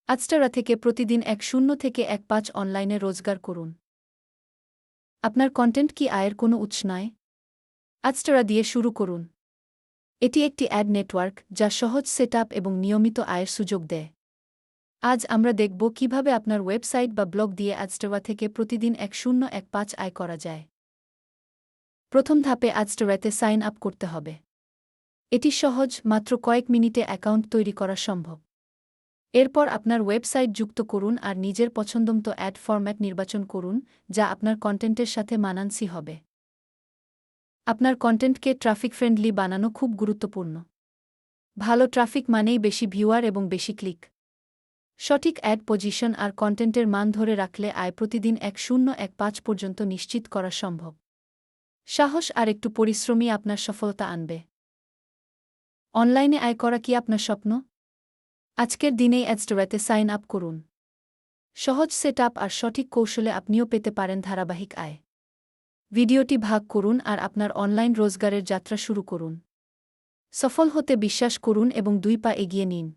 আজটারা থেকে প্রতিদিন ১-০ থেকে ১-৫ অনলাইনে রোজগার করুন। আপনার কন্টেন্ট কি আয়ের কোনো উৎস নয়? আজটারা দিয়ে শুরু করুন। এটি একটি অ্যাড নেটওয়ার্ক যা সহজ সেটআপ এবং নিয়মিত আয়ের সুযোগ দেয়। আজ আমরা দেখব কিভাবে আপনার ওয়েবসাইট বা ব্লগ দিয়ে আজটারা থেকে প্রতিদিন ১-০-১-৫ আয় করা যায়। প্রথম ধাপে আজটারাতে সাইন আপ করতে হবে। এটি সহজ, মাত্র কয়েক মিনিটে অ্যাকাউন্ট তৈরি করা সম্ভব। এরপর আপনার ওয়েবসাইট যুক্ত করুন আর নিজের পছন্দমতো অ্যাড ফরম্যাট নির্বাচন করুন যা আপনার কন্টেন্টের সাথে মানানসই হবে। আপনার কন্টেন্টকে ট্রাফিক ফ্রেন্ডলি বানানো খুব গুরুত্বপূর্ণ। ভালো ট্রাফিক মানেই বেশি ভিউয়ার এবং বেশি ক্লিক। সঠিক অ্যাড পজিশন আর কন্টেন্টের মান ধরে রাখলে আয় প্রতিদিন ১-০-১-৫ পর্যন্ত নিশ্চিত করা সম্ভব। সাহস আর একটু পরিশ্রমই আপনার সফলতা আনবে। অনলাইনে আয় করা কি আপনার স্বপ্ন? আজকের দিনেই আজটারাতে সাইন আপ করুন। সহজ সেটআপ আর সঠিক কৌশলে আপনিও পেতে পারেন ধারাবাহিক আয়। ভিডিওটি ভাগ করুন আর আপনার অনলাইন রোজগারের যাত্রা শুরু করুন। সফল হতে বিশ্বাস করুন এবং ২ পা এগিয়ে নিন।